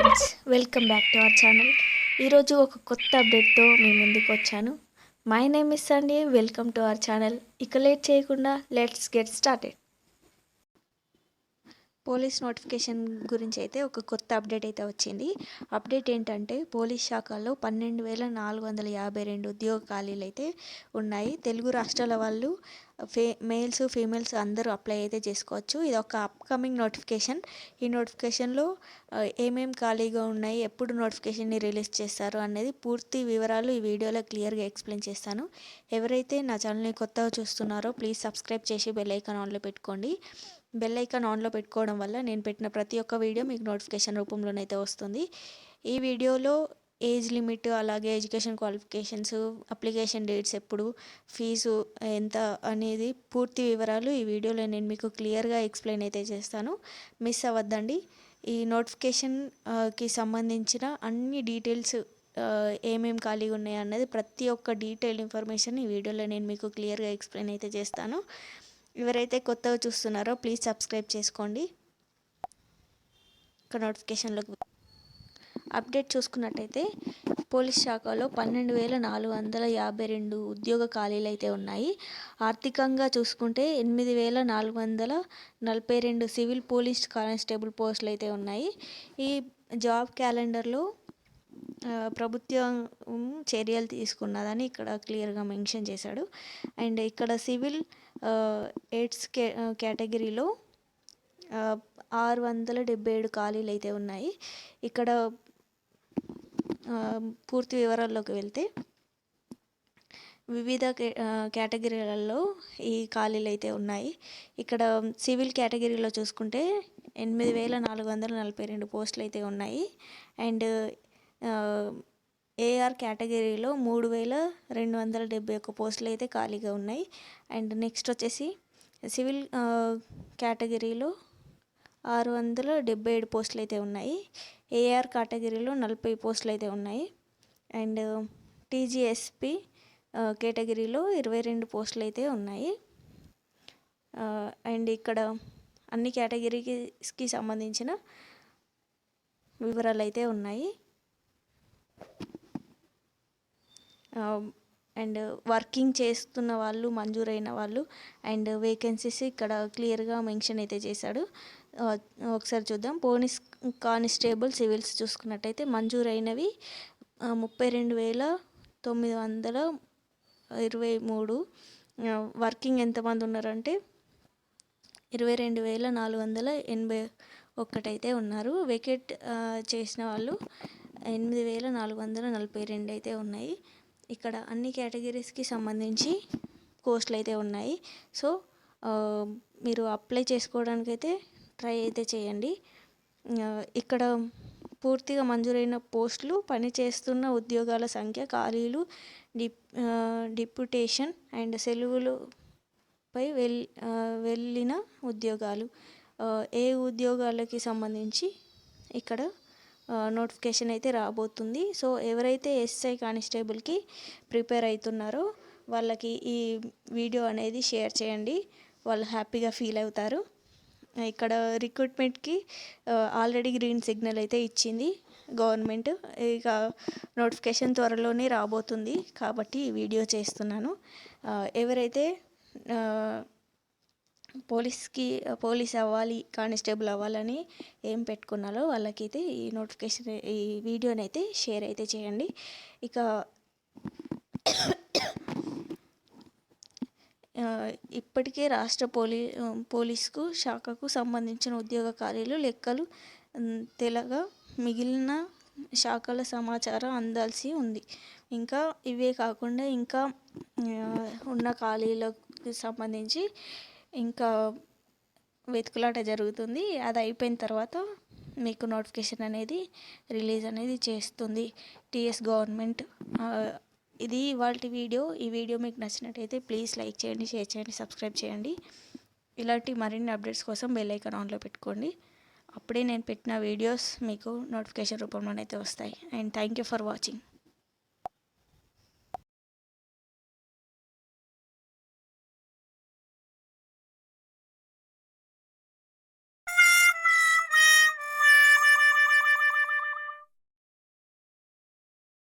Friends, welcome back to our channel. ఈరోజు ఒక కొత్త అప్డేట్తో మీ ముందుకు వచ్చాను. My name is Sunday. Welcome to our channel. ఇక లేట్ చేయకుండా let's get started. Police notification గురించి అయితే ఒక కొత్త అప్డేట్ అయితే వచ్చింది. అప్డేట్ ఏంటంటే పోలీస్ శాఖలో 12,452 ఉద్యోగ ఖాళీలు అయితే ఉన్నాయి. తెలుగు రాష్ట్రాల వాళ్ళు మేల్స్ ఫీమేల్స్ అందరూ అప్లై అయితే చేసుకోవచ్చు. ఇది ఒక అప్కమింగ్ నోటిఫికేషన్. ఈ నోటిఫికేషన్లో ఏమేమి ఖాళీగా ఉన్నాయి, ఎప్పుడు నోటిఫికేషన్ని రిలీజ్ చేస్తారు అనేది పూర్తి వివరాలు ఈ వీడియోలో క్లియర్గా ఎక్స్ప్లెయిన్ చేస్తాను. ఎవరైతే నా ఛానల్ని కొత్తగా చూస్తున్నారో ప్లీజ్ సబ్స్క్రైబ్ చేసి బెల్ ఐకాన్ ఆన్లో పెట్టుకోండి. బెల్ ఐకాన్ ఆన్లో పెట్టుకోవడం వల్ల నేను పెట్టిన ప్రతి ఒక్క వీడియో మీకు నోటిఫికేషన్ రూపంలోనైతే వస్తుంది. ఈ వీడియోలో ఏజ్ లిమిట్, అలాగే ఎడ్యుకేషన్ క్వాలిఫికేషన్స్, అప్లికేషన్ డేట్స్ ఎప్పుడు, ఫీజు ఎంత అనేది పూర్తి వివరాలు ఈ వీడియోలో నేను మీకు క్లియర్గా ఎక్స్ప్లెయిన్ అయితే చేస్తాను. మిస్ అవ్వద్దండి. ఈ నోటిఫికేషన్కి సంబంధించిన అన్ని డీటెయిల్స్ ఏమేమి ఖాళీగా ఉన్నాయి అన్నది ప్రతి ఒక్క డీటెయిల్ ఇన్ఫర్మేషన్ ఈ వీడియోలో నేను మీకు క్లియర్గా ఎక్స్ప్లెయిన్ అయితే చేస్తాను. ఎవరైతే కొత్తగా చూస్తున్నారో ప్లీజ్ సబ్స్క్రైబ్ చేసుకోండి. ఇక నోటిఫికేషన్లోకి అప్డేట్ చూసుకున్నట్టయితే పోలీస్ శాఖలో 12,452 ఉద్యోగ ఖాళీలు అయితే ఉన్నాయి. ఆర్థికంగా చూసుకుంటే 8,442 సివిల్ పోలీస్ కానిస్టేబుల్ పోస్టులు అయితే ఉన్నాయి. ఈ జాబ్ క్యాలెండర్లో ప్రభుత్వం చర్యలు తీసుకున్నదని ఇక్కడ క్లియర్గా మెన్షన్ చేశాడు. అండ్ ఇక్కడ సివిల్ ఎయిడ్స్ కేటగిరీలో 677 ఖాళీలు అయితే ఉన్నాయి. ఇక్కడ పూర్తి వివరాల్లోకి వెళ్తే వివిధ కేటగిరీలలో ఈ ఖాళీలు అయితే ఉన్నాయి. ఇక్కడ సివిల్ కేటగిరీలో చూసుకుంటే 8,442 పోస్టులు అయితే ఉన్నాయి. అండ్ ఏఆర్ కేటగిరీలో 3,271 పోస్టులు అయితే ఖాళీగా ఉన్నాయి. అండ్ నెక్స్ట్ వచ్చేసి సివిల్ కేటగిరీలో 677 పోస్టులు అయితే ఉన్నాయి. ఏఆర్ కేటగిరీలో 40 పోస్టులు అయితే ఉన్నాయి. అండ్ టీజీఎస్పీ కేటగిరీలో 22 పోస్టులు అయితే ఉన్నాయి. అండ్ ఇక్కడ అన్ని కేటగిరీస్కి సంబంధించిన వివరాలు అయితే ఉన్నాయి. అండ్ వర్కింగ్ చేస్తున్న వాళ్ళు, మంజూరైన వాళ్ళు అండ్ వేకెన్సీస్ ఇక్కడ క్లియర్గా మెన్షన్ అయితే చేశాడు. ఒకసారి చూద్దాం. పోలీస్ కానిస్టేబుల్ సివిల్స్ చూసుకున్నట్టయితే మంజూరైనవి 32,923. వర్కింగ్ ఎంతమంది ఉన్నారంటే 22,481 అయితే ఉన్నారు. వేకెట్ చేసిన వాళ్ళు 8,442 అయితే ఉన్నాయి. ఇక్కడ అన్ని కేటగిరీస్కి సంబంధించి పోస్టులు అయితే ఉన్నాయి. సో మీరు అప్లై చేసుకోవడానికి అయితే ట్రై అయితే చేయండి. ఇక్కడ పూర్తిగా మంజూరైన పోస్టులు, పనిచేస్తున్న ఉద్యోగాల సంఖ్య, ఖాళీలు, డిప్యుటేషన్ అండ్ సెలవులపై వెళ్ళిన ఉద్యోగాలు, ఏ ఉద్యోగాలకి సంబంధించి ఇక్కడ నోటిఫికేషన్ అయితే రాబోతుంది. సో ఎవరైతే ఎస్ఐ కానిస్టేబుల్కి ప్రిపేర్ అవుతున్నారో వాళ్ళకి ఈ వీడియో అనేది షేర్ చేయండి. వాళ్ళు హ్యాపీగా ఫీల్ అవుతారు. ఇక్కడ రిక్రూట్మెంట్కి ఆల్రెడీ గ్రీన్ సిగ్నల్ అయితే ఇచ్చింది గవర్నమెంట్. ఇక నోటిఫికేషన్ త్వరలోనే రాబోతుంది కాబట్టి ఈ వీడియో చేస్తున్నాను. ఎవరైతే పోలీస్ అవ్వాలి, కానిస్టేబుల్ అవ్వాలని ఏం పెట్టుకున్నారో వాళ్ళకైతే ఈ నోటిఫికేషన్, ఈ వీడియోని అయితే షేర్ అయితే చేయండి. ఇక ఇప్పటికే రాష్ట్ర పోలీసుకు శాఖకు సంబంధించిన ఉద్యోగ ఖాళీలు లెక్కలు తెలగా మిగిలిన శాఖల సమాచారం అందాల్సి ఉంది. ఇంకా ఇవే కాకుండా ఇంకా ఉన్న ఖాళీలకు సంబంధించి ఇంకా వెతుకులాట జరుగుతుంది. అది అయిపోయిన తర్వాత మీకు నోటిఫికేషన్ అనేది రిలీజ్ అనేది చేస్తుంది టీఎస్ గవర్నమెంట్. ఇది ఇవాల్టి వీడియో. ఈ వీడియో మీకు నచ్చినట్టయితే ప్లీజ్ లైక్ చేయండి, షేర్ చేయండి, సబ్స్క్రైబ్ చేయండి. ఇలాంటి మరిన్ని అప్డేట్స్ కోసం బెల్ ఐకాన్ ఆన్లో పెట్టుకోండి. అప్పుడే నేను పెట్టిన వీడియోస్ మీకు నోటిఫికేషన్ రూపంలోనైతే వస్తాయి. And thank you for watching.